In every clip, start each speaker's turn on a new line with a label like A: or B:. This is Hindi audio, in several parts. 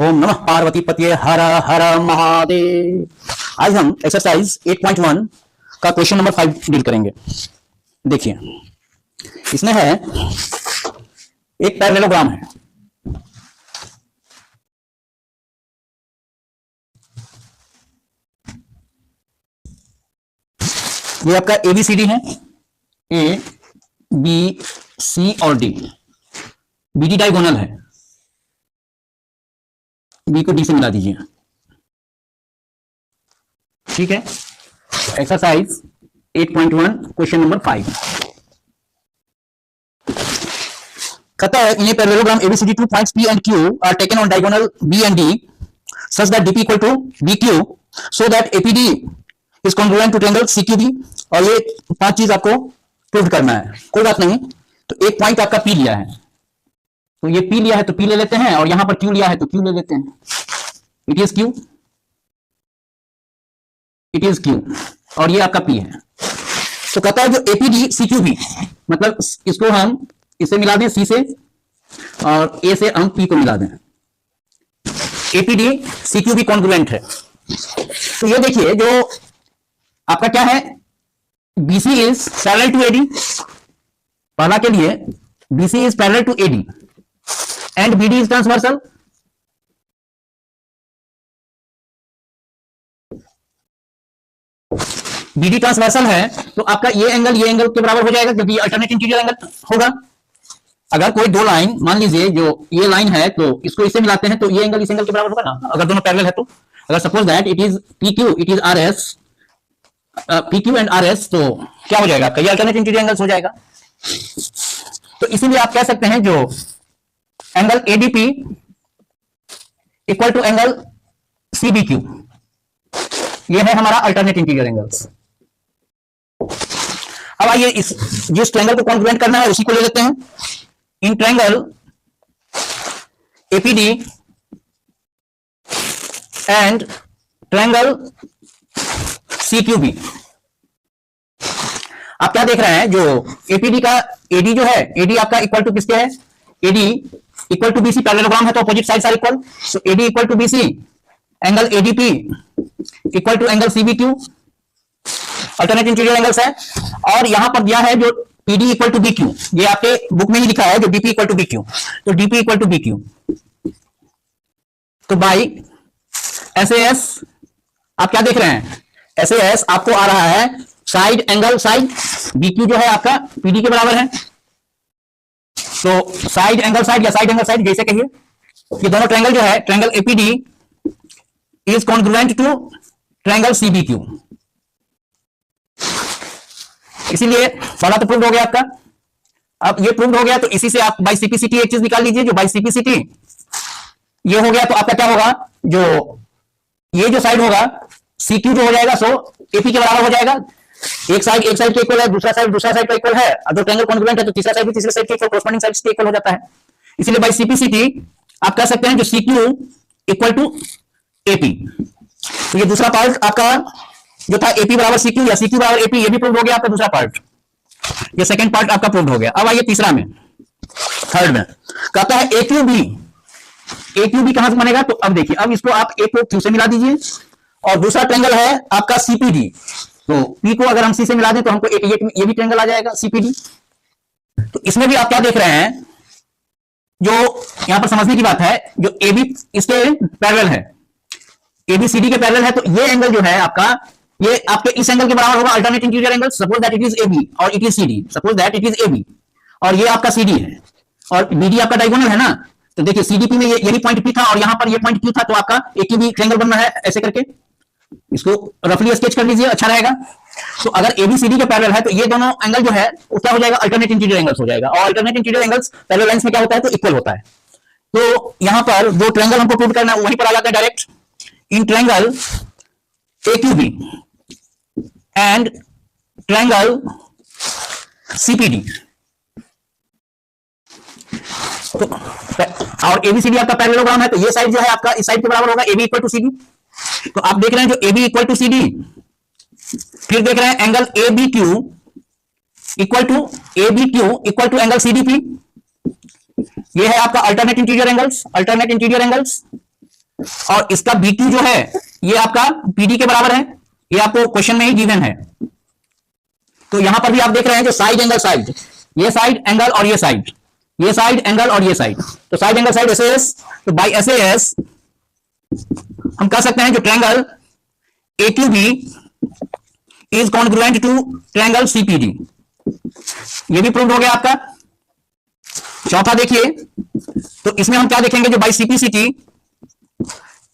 A: ओम नमः पार्वती पतिये हर हर महादेव। आज हम एक्सरसाइज 8.1 का क्वेश्चन नंबर 5 डील करेंगे। देखिए, इसमें है एक पैरेललोग्राम है। ये आपका ABCD है, A B C और D। BD डायगोनल है, B को D से मिला दीजिए। ठीक है। एक्सरसाइज 8.1 क्वेश्चन नंबर 5 कहता है इन a parallelogram ABCD 2 points P and Q are taken on diagonal B and D such that DP equal to BQ so that APD is congruent to triangle CQB। और ये 5 चीज आपको प्रूव करना है। कोई बात नहीं, तो एक पॉइंट आपका P लिया है, तो ये P लिया है तो P ले लेते हैं, और यहां पर Q लिया है तो Q ले लेते हैं। It is Q, it is Q, और ये आपका P है। तो कहता है जो APD CQB, मतलब इसको हम इसे मिला दें C से, और A से हम P को मिला दें। APD CQB कॉन्ग्रुएंट है। तो ये देखिए, जो आपका क्या है, BC is parallel to AD। पहला के लिए BC is parallel to AD and BD is transversal. BD transversal है तो आपका ये एंगल के बराबर हो जाएगा, क्योंकि ये अल्टरनेट इंटीरियर एंगल होगा। अगर कोई दो लाइन, मान लीजिए जो ये लाइन है, तो इसको इससे मिलाते हैं तो ये एंगल इस एंगल के बराबर होगा ना, अगर दोनों पैरेलल है तो। अगर suppose that it is PQ, it is RS, PQ and RS, तो क्या हो जाएगा आपका, ये अल्टरनेट इंटीरियर एंगल्स हो जाएगा। तो इसीलिए आप कह सकते हैं जो angle ADP equal to angle CBQ, ये है हमारा अल्टरनेट इंटीरियर एंगल्स। अब आइए इस जिस ट्रायंगल को कॉन्ग्रुएंट करना है उसी को ले लेते हैं। In triangle APD and triangle CQB, आप क्या देख रहे हैं, जो APD का AD जो है, AD आपका इक्वल टू किसके है, AD equal to BC, parallelogram है तो opposite sides are equal. So AD equal to BC, angle ADP equal to angle CBQ, alternate interior angles है। और यहां पर दिया है जो PD इक्वल टू BQ, ये आपके बुक में ही लिखा है जो DP इक्वल टू BQ, तो DP इक्वल टू BQ, तो बाई SAS आप क्या देख रहे हैं, SAS आपको आ रहा है साइड एंगल साइड, BQ जो है आपका PD के बराबर है, तो साइड एंगल साइड या साइड एंगल साइड जैसे कहिए। ये दोनों ट्रायंगल जो है, triangle APD is congruent to triangle CBQ। इसीलिए पहला तो प्रूव हो गया आपका। अब ये प्रूव हो गया तो इसी से आप बाई CPCT एक चीज निकाल लीजिए, जो बाई CPCT ये हो गया तो आपका क्या होगा, जो ये जो साइड होगा CQ जो हो जाएगा, सो AP के बराबर हो जाएगा। एक साइड के इक्वल है, दूसरा साइड का इक्वल है, और जो ट्रायंगल कॉन्ग्रुएंट है तो तीसरा साइड भी तीसरे साइड के इक्वल, कॉरस्पॉन्डिंग साइड्स के इक्वल हो जाता है। इसलिए बाई CPCT आप कह सकते हैं जो CQ इक्वल टू AP। तो ये दूसरा पार्ट आपका जो था AP बराबर CQ या CQ बराबर AP, ये भी प्रूव हो गया आपका दूसरा पार्ट। ये सेकंड पार्ट आपका प्रूव हो गया। अब आइए तीसरा में, थर्ड में कहता है AQB कहां से बनेगा, तो अब देखिए, अब इसको आप A को Q से मिला दीजिए, और दूसरा ट्रायंगल है आपका CPD, तो P को अगर हम C से मिला दें तो हमको ये भी ट्रायंगल आ जाएगा CPD। तो इसमें भी आप क्या देख रहे हैं, जो यहां पर समझने की बात है, जो AB इसके पैरेलल है, ABCD के पैरेलल है, तो ये एंगल जो है आपका, ये आपके इस एंगल के बराबर होगा, alternate interior angle. Suppose that it is AB और it is CD, suppose that it is AB और ये आपका CD है, और BD आपका डायगोनल है ना। तो देखिए CDP में यही पॉइंट P था और यहां पर ये पॉइंट Q था, तो आपका AQB ट्रायंगल बनना है ऐसे करके। इसको रफली स्केच कर लीजिए, अच्छा रहेगा। तो अगर ABCD के पैरेलल है तो ये दोनों एंगल जो है वो क्या हो जाएगा, अल्टरनेट इंटीरियर एंगल्स हो जाएगा, और alternate interior angles parallel lines में क्या होता है, तो इक्वल होता है। तो यहां पर जो ट्रायंगल हमको प्रूव करना है वहीं पर आ जाता है direct. In triangle AQB and triangle CPD, तो और ABCD आपका पैरेललोग्राम है, तो ये साइड जो है आपका इस साइड के बराबर होगा, AB इक्वल टू CD। तो आप देख रहे हैं जो AB इक्वल टू CD, फिर देख रहे हैं angle ABQ equal to angle CDP, ये है आपका अल्टरनेट इंटीरियर एंगल्स। और इसका B2 जो है ये आपका PD के बराबर है, ये आपको क्वेश्चन में ही गिवन है। तो यहां पर भी आप देख रहे हैं जो साइड एंगल साइड, ये साइड एंगल और ये साइड, ये साइड एंगल और ये साइड, तो साइड एंगल साइड SAS, तो बाई SAS हम कह सकते हैं जो triangle AQB is congruent to triangle CPD। ये भी प्रूव हो गया आपका। चौथा देखिए, तो इसमें हम क्या देखेंगे, जो बाई CPCT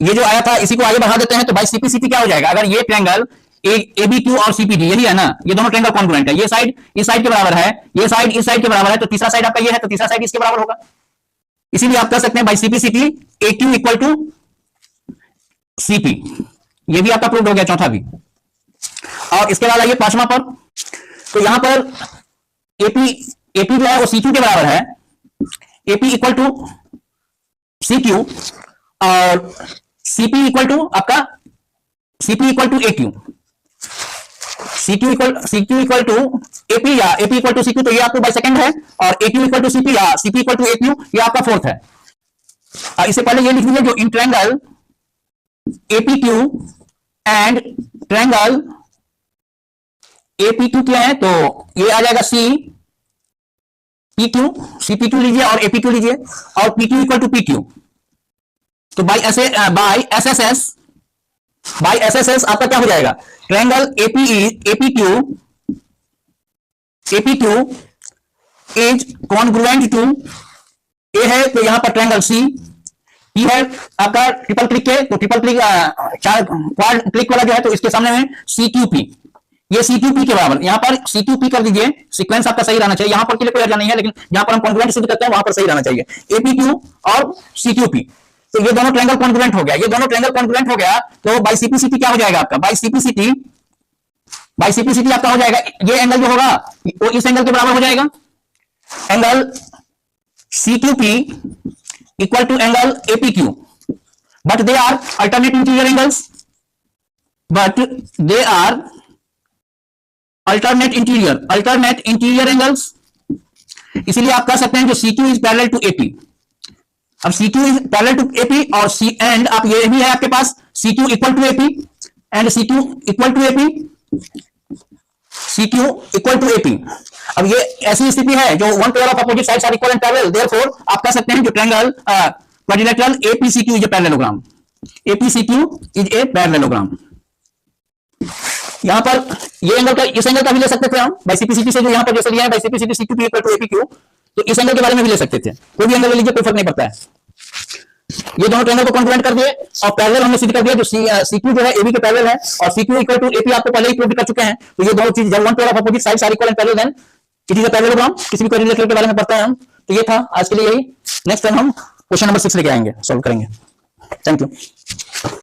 A: ये जो आया था इसी को आगे बढ़ा देते हैं। तो बाई CPCT क्या हो जाएगा, अगर ये ट्रायंगल ABQ और CPD यही है ना, ये दोनों ट्रायंगल कॉन्ग्रुएंट है, ये साइड इस साइड के बराबर है, ये साइड इस साइड के बराबर है, तो तीसरा साइड आपका ये है, तो तीसरा साइड इसके बराबर होगा। इसीलिए आप कह सकते हैं by CPCT AQ equal to CP। ये भी आपका प्रूव हो गया, चौथा भी। और इसके बाद आइए पांचवा पर, तो यहां पर AP जो है वो CQ के बराबर है, AP इक्वल टू CQ और CP इक्वल टू आपका CP equal to AQ, CQ equal to AP या AP इक्वल टू CQ, तो ये आपको बाई सेकंड है, और AQ इक्वल टू CP या CP इक्वल टू AQ ये आपका फोर्थ है। इससे पहले ये लिख लीजिए जो in triangle APQ and triangle APQ क्या है, तो ये आ जाएगा CPQ लीजिए और APQ लीजिए, और PQ इक्वल टू PQ, तो बाई SSS आपका क्या हो जाएगा, triangle APQ is congruent to A है, तो यहां पर ट्रायंगल P है आपका ट्रिपल क्लिक के, तो ट्रिपल क्लिक चार क्वाड क्लिक वाला जो है, तो इसके सामने में CQP, ये CQP के बराबर, यहां पर CQP कर दीजिए, सीक्वेंस आपका सही रहना चाहिए, यहां पर के लिए कोई अर्जा नहीं है, लेकिन जहां पर हम कॉन्ग्रुएंट सिद्ध करते हैं वहां पर सही रहना चाहिए, APQ और CQP। तो ये दोनों ट्रायंगल कॉन्ग्रुएंट हो गया, ये दोनों ट्रायंगल कॉन्ग्रुएंट हो गया, तो बाई CPCT क्या हो जाएगा आपका, बाई CPCT आपका हो जाएगा, ये एंगल जो होगा वो इस एंगल के बराबर हो जाएगा, angle CQP equal to angle APQ, but they are alternate interior angles, alternate interior angles. इसीलिए आप कह सकते हैं जो CQ is parallel to AP। अब CQ is parallel to AP और एंड आप ये भी है आपके पास CQ equal to AP and CQ equal to AP। अब ये ऐसी स्थिति है जो one pair of opposite sides are equal and parallel, therefore आप कह सकते हैं जो triangle quadrilateral APCQ is a parallelogram, APCQ is a parallelogram. यहां पर ये एंगल का, इस एंगल का भी ले सकते थे हम बाई CPCT से, जो यहां पर जैसे लिया है by CPCT CQP equal to APQ, तो इस एंगल के बारे में भी ले सकते थे, कोई भी एंगल ले लीजिए, कोई फर्क नहीं पड़ता है। ये दोनों ट्रायंगल को कॉन्ग्रुएंट कर दिए और पैरेलल हमने सिद्ध कर दिया, जो CQ जो है AB के पैरेलल है और CQ इक्वल टू AP आपको पहले ही प्रूव कर चुके हैं। तो ये दोनों चीज, जब one pair of opposite sides are equal and parallel, then it is a parallelogram. किसी भी क्वाड्रिलेटरल के बारे में पढ़ते हैं हम। तो ये था आज के लिए, यही। नेक्स्ट टाइम हम क्वेश्चन नंबर 6 लेके आएंगे, सॉल्व करेंगे। Thank you.